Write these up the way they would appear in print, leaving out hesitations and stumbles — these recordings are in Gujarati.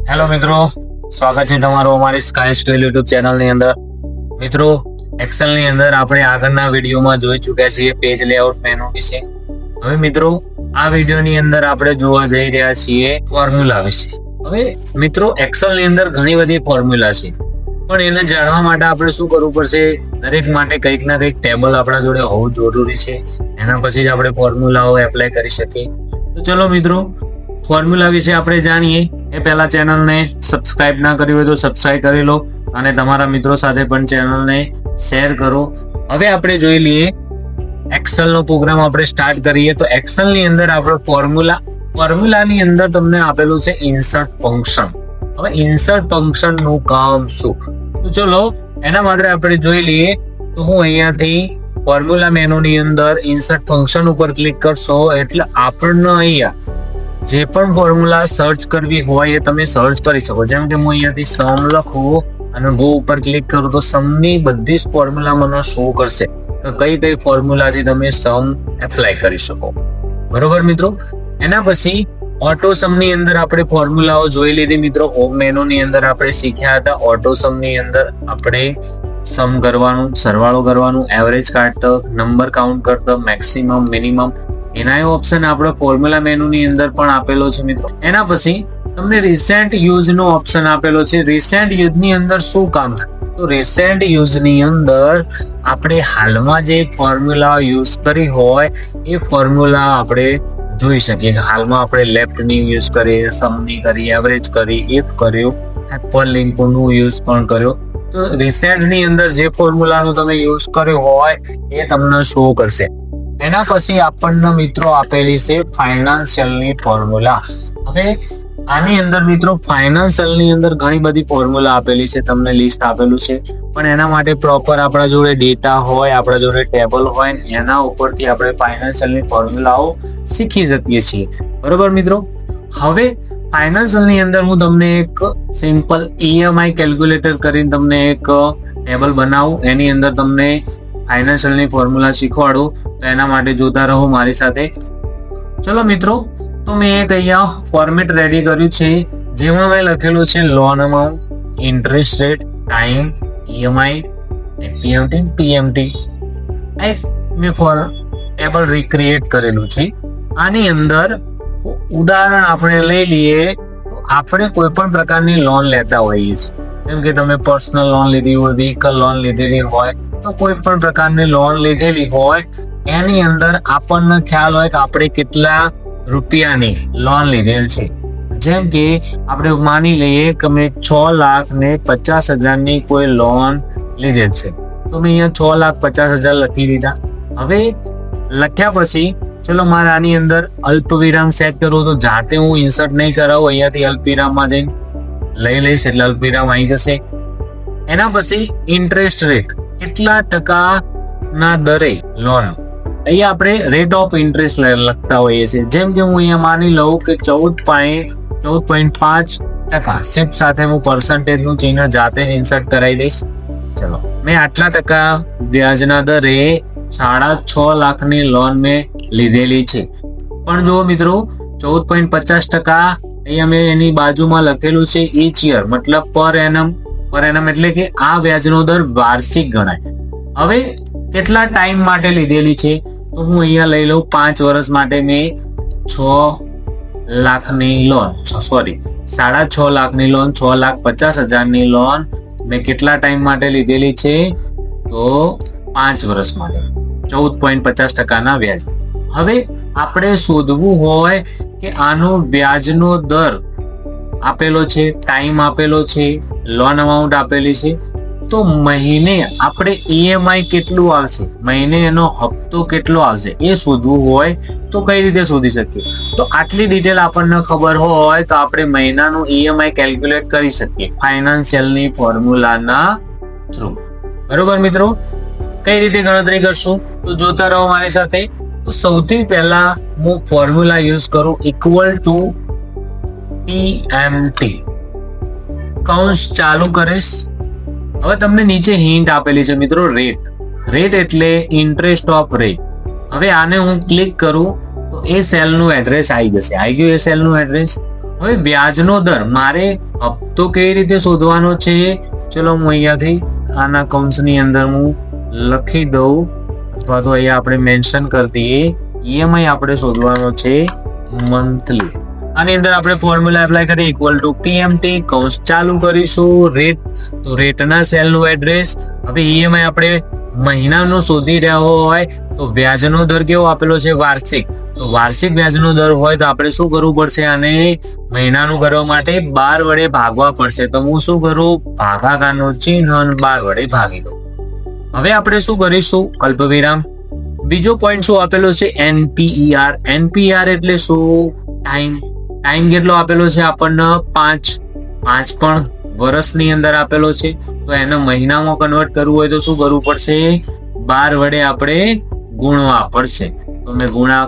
હેલો મિત્રો, સ્વાગત છે તમારું અમારી સ્કાય સ્કિલ યુટ્યુબ ચેનલ ની અંદર. મિત્રો, એક્સેલ ની અંદર આપણે આગળના વિડીયોમાં જોઈ ચૂક્યા છીએ પેજ લેઆઉટ મેનુ વિશે. હવે મિત્રો, આ વિડીયો ની અંદર આપણે જોવા જઈ રહ્યા છીએ ફોર્મ્યુલા વિશે. હવે મિત્રો, એક્સેલ ની અંદર ઘણી બધી ફોર્મ્યુલા છે, પણ એને જાણવા માટે આપણે શું કરવું પડશે? દરેક માટે કંઈક ના કંઈક ટેબલ આપણા જોડે હોવું જરૂરી છે. એના પછી જ આપણે ફોર્મ્યુલાઓ એપ્લાય કરી શકીએ. તો ચલો મિત્રો, ફોર્મ્યુલા વિશે આપણે જાણીએ. એ પહેલા ચેનલને સબસ્ક્રાઇબ ના કરી હોય તો સબસ્ક્રાઇબ કરી લો અને તમારા મિત્રો સાથે પણ ચેનલને શેર કરો. હવે આપણે જોઈ લઈએ એક્સેલ નો પ્રોગ્રામ આપણે સ્ટાર્ટ કરીએ. તો એક્સેલ ની અંદર આપણે ફોર્મ્યુલા ની અંદર તમને આપેલું છે ઇન્સર્ટ ફંક્શન. હવે ઇન્સર્ટ ફંક્શન નું કામ શું? તો ચલો એના માટે આપણે જોઈ લઈએ. તો હું અહીંયાથી ફોર્મ્યુલા મેનુ ની અંદર ઇન્સર્ટ ફંક્શન ઉપર ક્લિક કરશો એટલે આપણને અહીંયા જે પણ ફોર્મ્યુલા સર્ચ કરવી હોય એ તમે સર્ચ કરી શકો. જેમ કે હું અહીંયાથી સમ લખું અને ગો ઉપર ક્લિક કરું તો સમની બધી જ ફોર્મ્યુલા મને શો કરશે તો કઈ કઈ ફોર્મ્યુલાથી તમે સમ એપ્લાય કરી શકો. બરોબર મિત્રો. એના પછી ઓટો સમ ની અંદર આપણે ફોર્મ્યુલાઓ જોઈ લીધી મિત્રો. હોમ મેનુ ની અંદર આપણે શીખ્યા હતા ઓટો સમ ની અંદર આપણે સમ કરવાનું, સરવાળો કરવાનું, એવરેજ કાઢતો, નંબર કાઉન્ટ કરતો, મેક્સિમમ, મિનિમમ, એના ઓપ્શન આપણે ફોર્મ્યુલા મેનુ ની અંદર પણ આપેલો છે મિત્રો. એના પછી તમને રિસેન્ટ યુઝ નો ઓપ્શન આપેલો છે. રિસેન્ટ યુઝ ની અંદર શું કામ થાય? તો રિસેન્ટ યુઝ ની અંદર આપણે હાલમાં જે ફોર્મ્યુલા યુઝ કરી હોય એ ફોર્મ્યુલા આપણે જોઈ શકીએ કે હાલમાં આપણે લેફ્ટ ની યુઝ કરીએ, સમ ની કરી, એવરેજ કરી, ઇફ કર્યું, હાઇપરલિંક નું યુઝ પણ કર્યો. તો રિસેન્ટ ની અંદર જે ફોર્મ્યુલાનો તમે યુઝ કર્યો હોય એ તમને શો કરશે. એના પછી આપણને મિત્રો આપેલી છે ફાઇનાન્શિયલ ની ફોર્મ્યુલા. હવે આની અંદર મિત્રો ફાઇનાન્શિયલ ની અંદર ઘણી બધી ફોર્મ્યુલા આપેલી છે, તમને લિસ્ટ આપેલું છે, પણ એના માટે પ્રોપર આપણા જોડે ડેટા હોય, આપણા જોડે ટેબલ હોય, એના ઉપરથી આપણે ફાઇનાન્શિયલ ની ફોર્મ્યુલાઓ શીખી શકીએ છીએ. બરોબર મિત્રો. હવે ફાઇનાન્શિયલ ની અંદર હું તમને એક સિમ્પલ ઈએમઆઈ કેલ્ક્યુલેટર કરીને તમને એક ટેબલ બનાવું, એની અંદર તમને ફાઇનાન્શિયલ ની ફોર્મ્યુલા શીખવાડું. તો એના માટે જોતા રહો મારી સાથે. ચલો મિત્રો, તો મેં એક અહીંયા ફોર્મેટ રેડી કર્યું છે જેમાં મેં લખેલું છે loan amount, interest rate, time, EMI, PMT. એક મેં ટેબલ રીક્રિએટ કરેલું છે. આની અંદર ઉદાહરણ આપણે લઈ લઈએ. આપણે કોઈ પણ પ્રકારની લોન લેતા હોઈએ છીએ, જેમ કે તમે પર્સનલ લોન લીધી હોય, વ્હીકલ લોન લીધેલી હોય, તો કોઈ પણ પ્રકારની લોન લીધેલી હોય એની અંદર આપણને ખ્યાલ હોય કે આપણે કેટલા રૂપિયાની લોન લીધેલ છે. જેમ કે આપણે માની લઈએ કે મેં 6,50,000 ની કોઈ લોન લીધેલ છે, તો મેં અહીંયા 6,50,000 લખી દીધા. હવે લખ્યા પછી ચલો મારે આની અંદર અલ્પ વિરામ સેટ કરવું, તો જાતે હું ઇન્સર્ટ નહીં કરાવું, અહીંયાથી અલ્પ વિરામમાં જઈને લઈ લઈશ એટલે અલ્પ વિરામ આવી જશે. એના પછી ઇન્ટરેસ્ટ રેટ, કેટલા ટકા ના દરે લોન, અહીંયા આપણે રેટ ઓફ ઇન્ટરેસ્ટ લખતા હોઈએ છીએ. જેમ કે હું અહીંયા માની લઉં કે 14.5%, શિફ્ટ સાથે હું પર્સન્ટેજ નું ચિહ્ન જાતે જ ઇન્સર્ટ કરાવી દઈશ. ચલો, મેં આટલા ટકા વ્યાજના દરે 6.5 લાખની લોન મેં લીધેલી છે. પણ જો મિત્રો 14.50% અહીંયા મેં એની બાજુમાં લખેલું છે ઈચ યર, મતલબ પર એનમ એટલે કે આ વ્યાજનો દર વાર્ષિક ગણાય. હવે કેટલા ટાઈમ માટે લીધેલી છે? તો હું અહીંયા લઈ લઉં 5 વર્ષ માટે મેં 6 લાખની લોન, 6.5 લાખની લોન, 6,50,000 ની લોન મેં કેટલા ટાઈમ માટે લીધેલી છે? તો 5 વર્ષ માટે, 14.50% ના વ્યાજ. હવે આપણે શોધવું હોય કે આનો વ્યાજનો દર આપેલો છે, ટાઈમ આપેલો છે, લોન અમાઉન્ટ આપેલી છે, તો મહિને આપણે ઈએમઆઈ કેટલું આવશે, મહિને એનો હપ્તો કેટલો આવશે એ શોધવું હોય તો કઈ રીતે શોધી શકીએ? તો આટલી ડિટેલ આપણને ખબર હોય તો આપણે મહિનાનું ઈએમઆઈ કેલ્ક્યુલેટ કરી શકીએ ફાઇનાન્શિયલની ફોર્મ્યુલાના થ્રુ. બરોબર મિત્રો. કઈ રીતે ગણતરી કરશું તો જોતા રહો મારી સાથે. તો સૌથી પહેલા હું ફોર્મ્યુલા યુઝ કરું ઇક્વલ ટુ પીએમટી, કૌંસ ચાલુ કરીશ. હવે તમને નીચે હિન્ટ આપેલી છે મિત્રો, રેટ એટલે ઇન્ટરેસ્ટ ઓફ રેટ. હવે આને હું ક્લિક કરું તો એ સેલ નું એડ્રેસ આવી જશે. આવી ગયું એ સેલ નું એડ્રેસ. હવે વ્યાજનો દર, મારે હપ્તો કેવી રીતે શોધવાનો છે, ચલો હું અહીંયાથી આના કૌંસની અંદર હું લખી દઉં અથવા તો અહીંયા આપણે મેન્શન કરી દઈએ. ઈએમઆઈ આપણે શોધવાનો છે મંથલી. આની અંદર આપણે ફોર્મ્યુલા એપ્લાય કરીએ ઇક્વલ ટુ પીએમટી, કૌંસ ચાલુ કરીશું, રેટ તો રેટના સેલનું એડ્રેસ. હવે ઈએમઆઈ આપણે મહિનાનો શોધી રહ્યા હોય તો વ્યાજનો દર કેવો આપેલો છે, વાર્ષિક. તો વાર્ષિક વ્યાજનો દર હોય તો આપણે શું કરવું પડશે, અને મહિનાનું કરવા માટે 12 વડે ભાગવા પડશે. તો હું શું કરું, ભાગાકારનું ચિહ્ન 12 વડે ભાગી દઉં. હવે આપણે શું કરીશું, અલ્પવિરામ. બીજો પોઈન્ટ શું આપેલો છે, એનપીઈઆર. એનપીઈઆર એટલે શું, ટાઈમ. ટાઈમ કેટલો આપેલો છે આપણને, 5 પણ વર્ષની અંદર આપેલો છે. તો એને મહિનામાં કન્વર્ટ કરવું હોય તો શું કરવું પડશે, 12 વડે આપણે ગુણવા પડશે. તો મેં ગુણા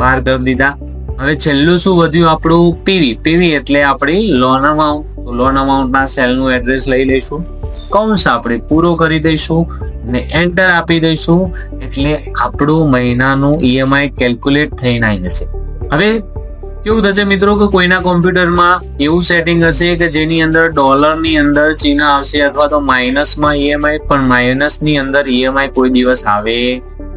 12 કરી દીધા. હવે છેલ્લું શું વધ્યું આપણું, પીવી. પીવી એટલે આપણી લોન અમાઉન્ટ. તો લોન અમાઉન્ટના સેલનું એડ્રેસ લઈ લઈશું, કૌંસ આપણે પૂરો કરી દઈશું ને એન્ટર આપી દઈશું. એટલે આપણું મહિનાનું ઈએમઆઈ કેલ્ક્યુલેટ થઈને આવી જશે. હવે કેવું થશે મિત્રો કે કોઈના કોમ્પ્યુટરમાં એવું સેટિંગ હશે કે જેની અંદર ડોલરની અંદર ચિહ્ન આવશે અથવા તો માઇનસમાં ઈએમઆઈ, પણ માઇનસની અંદર ઈએમઆઈ કોઈ દિવસ આવે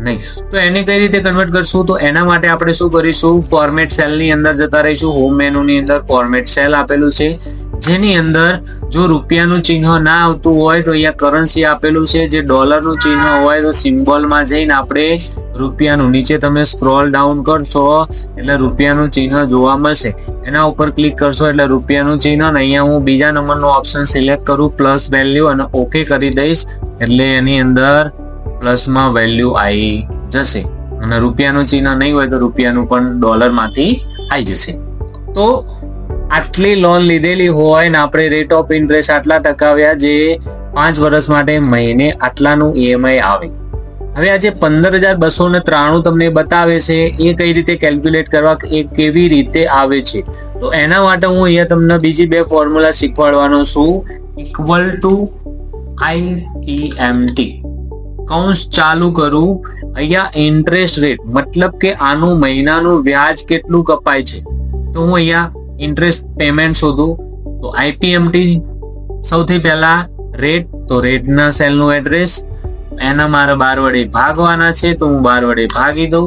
નહીં. તો એને કઈ રીતે કન્વર્ટ કરશું, તો એના માટે આપણે શું કરીશું, ફોર્મેટ સેલની અંદર જતા રહીશું. હોમ મેનુની અંદર ફોર્મેટ સેલ આપેલું છે, જેની અંદર જો રૂપિયાનું ચિહ્ન ના આવતું હોય તો અહીંયા કરન્સી આપેલું છે. જે ડોલરનું ચિહ્ન હોય તો સિમ્બોલમાં જઈને આપણે રૂપિયાનું, નીચે તમે સ્ક્રોલ ડાઉન કરશો એટલે રૂપિયાનું ચિહ્ન જોવા મળશે. એના ઉપર ક્લિક કરશો એટલે રૂપિયાનું ચિહ્ન. અહીંયા હું બીજા નંબરનો ઓપ્શન સિલેક્ટ કરું, પ્લસ વેલ્યુ, અને ઓકે કરી દઈશ એટલે એની અંદર પ્લસમાં વેલ્યુ આવી જશે. અને રૂપિયાનું ચિહ્ન નહીં હોય તો રૂપિયાનું પણ ડોલરમાંથી આવી જશે. તો આટલી લોન લીધેલી હોય ને આપણે રેટ ઓફ ઇન્ટરેસ્ટ આટલા ટકાવ્યા, જે 5 વર્ષ માટે મહિને આટલાનું ઈએમઆઈ આવે. હવે આ જે 15,293 તમને બતાવે છે એ કઈ રીતે કેલ્ક્યુલેટ કરવા, એ કેવી રીતે આવે છે, તો એના માટે હું અહીંયા તમને બીજી 2 ફોર્મ્યુલા શીખવાડવાનો છું. ઇક્વલ ટુ આઈપીએમટી, કૌંસ ચાલુ કરું. અહીંયા ઇન્ટરેસ્ટ રેટ મતલબ કે આનું મહિનાનું વ્યાજ કેટલું કપાય છે. તો હું અહીંયા ઇન્ટરેસ્ટ પેમેન્ટ શોધું. તો આઈપીએમટી સૌથી પહેલા રેટ, તો રેટના સેલનું એડ્રેસ એના મારે 12 વડે ભાગવાના છે, તો હું 12 વડે ભાગી દઉં.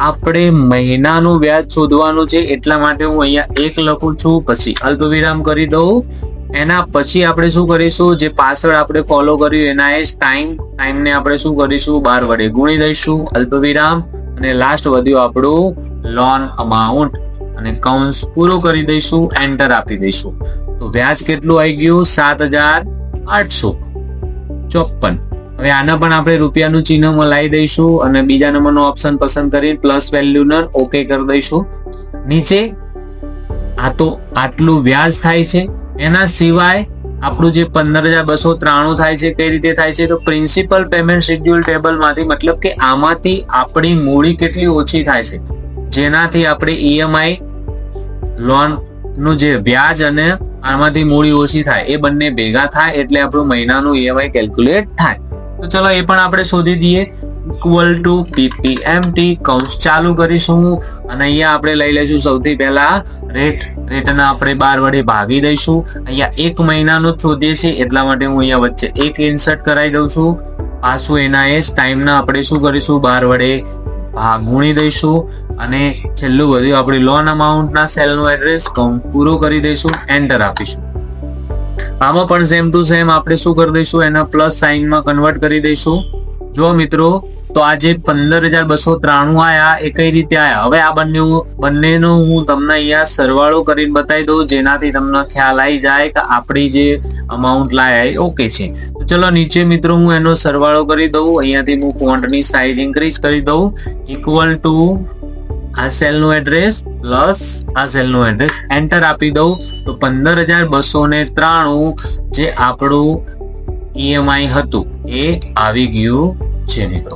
આપણે મહિનાનું વ્યાજ શોધવાનું છે એટલા માટે હું અહીંયા 1 લખું છું, પછી અલ્પવિરામ કરી દઉં. એના પછી આપણે શું કરીશું, જે પાછળ આપણે ફોલો કર્યું એના એ ટાઈમને આપણે શું કરીશું, 12 વડે ગુણી દઈશું, અલ્પવિરામ, અને લાસ્ટ વધ્યું આપણું લોન અમાઉન્ટ, અને કૌંસ પૂરો કરી દઈશું, એન્ટર આપી દઈશું. તો વ્યાજ કેટલું આવી ગયું, 7,854. હવે આના પણ આપણે રૂપિયાનું ચિહ્નમાં લાવી દઈશું અને બીજા નંબરનો ઓપ્શન પસંદ કરી પ્લસ વેલ્યુનો ઓકે કરી દઈશું. નીચે આ તો આટલું વ્યાજ થાય છે. એના સિવાય આપણું જે 15,293 થાય છે કઈ રીતે થાય છે, તો પ્રિન્સિપલ પેમેન્ટ શેડ્યુલ ટેબલ માંથી, મતલબ કે આમાંથી આપણી મૂડી કેટલી ઓછી થાય છે, જેનાથી આપણે ઈએમઆઈ લોન નું જે વ્યાજ અને આમાંથી મૂડી ઓછી થાય એ બંને ભેગા થાય એટલે આપણું મહિનાનું ઈએમઆઈ કેલ્ક્યુલેટ થાય. તો ચલો એ પણ આપણે શોધી દઈએ. ઇક્વલ ટુ પીપીએમટી, કૌંસ ચાલુ કરીશું અને અહીંયા આપણે લઈ લઈશું સૌથી પહેલા રેટના આપણે 12 વડે ભાગી દઈશું. અહીંયા 1 મહિનાનું શોધીએ છીએ એટલા માટે હું અહીંયા વચ્ચે 1 ઇન્સર્ટ કરાવી દઉં છું. પાછું એના એ ટાઈમના આપણે શું કરીશું, 12 વડે ગુણી દઈશું અને છેલ્લું બધું આપણી લોન અમાઉન્ટના સેલનું એડ્રેસ કૌંસ પૂરો કરી દઈશું, એન્ટર આપીશું. આમાં પણ સેમ ટુ સેમ આપણે શું કરી દઈશું, એના પ્લસ સાઇનમાં કન્વર્ટ કરી દઈશું. જો મિત્રો, તો આ જે 15,293 આયા એ કઈ રીતે આયા, હવે આ બંનેનો હું તમને અહીંયા સરવાળો કરીને બતાવી દઉં, જેનાથી તમને ખ્યાલ આવી જાય કે આપણી જે અમાઉન્ટ લાયા એ ઓકે છે. તો ચલો નીચે મિત્રો હું એનો સરવાળો કરી દઉં. અહીંયાથી હું ફોન્ટની સાઇઝ ઇન્ક્રીઝ કરી દઉં. ઇક્વલ ટુ આ સેલનું એડ્રેસ પ્લસ આ સેલનું એડ્રેસ, એન્ટર આપી દઉં. તો 15,293 જે આપણું ઈએમઆઈ હતું એ આવી ગયું છે મિત્રો.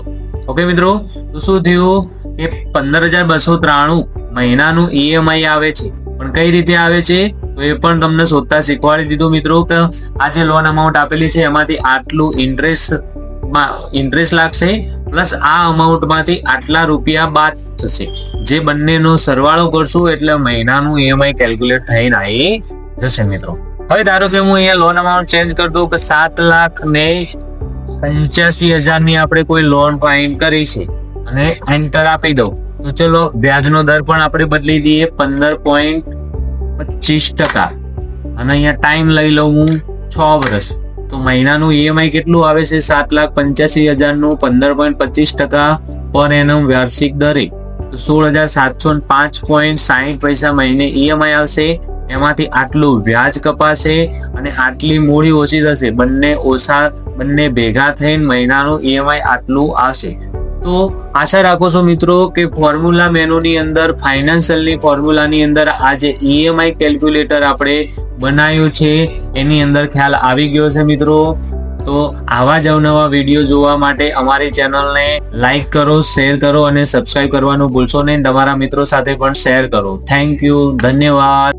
ઓકે મિત્રો, તો શું થયું કે 15,293 મહિનાનું ઈએમઆઈ આવે છે, પણ કઈ રીતે આવે છે તો એ પણ તમને શોધતા શીખવાડી દીધું મિત્રો. કે આ જે લોન અમાઉન્ટ આપેલી છે એમાંથી આટલું ઇન્ટરેસ્ટ લાગશે, પ્લસ આ અમાઉન્ટ માંથી આટલા રૂપિયા બાદ થશે. જે બંનેનો સરવાળો કરશું એટલે મહિનાનું ઈએમઆઈ કેલ્ક્યુલેટ થઈને આવી જશે મિત્રો. હવે ધારો કે હું અહીંયા લોન અમાઉન્ટ ચેન્જ કરી દઉં કે 7,85,000 ની આપણે કોઈ લોન ફાઇન કરી છે અને એન્ટર આપી દઉં તો ચલો વ્યાજનો દર પણ આપણે બદલી દઈએ 15.25%. અને અહીંયા ટાઈમ લઈ લઉં હું 6 વર્ષ. તો મહિનાનું ઈએમઆઈ કેટલું આવે છે 7,85,000 નું 15.25% પર એનમ વાર્ષિક દરે તો 16,705.60 મહિને ઈએમઆઈ આવશે. એમાંથી આટલું વ્યાજ કપાશે અને આટલી મૂડી ઓછી થશે. બંને ભેગા થઈને મહિનાનું ઈએમઆઈ આટલું આવશે. તો આશા રાખો છો મિત્રો કે ફોર્મ્યુલા મેનુની અંદર ફાઇનાન્શિયલની ફોર્મ્યુલાની અંદર આ જે ઈએમઆઈ કેલ્ક્યુલેટર આપણે બનાવ્યું છે એની અંદર ખ્યાલ આવી ગયો છે મિત્રો. તો આવા જ અવનવા વિડીયો જોવા માટે અમારી ચેનલને લાઈક કરો, શેર કરો અને સબસ્ક્રાઇબ કરવાનું ભૂલશો નહીં. તમારા મિત્રો સાથે પણ શેર કરો. થેન્ક યુ, ધન્યવાદ.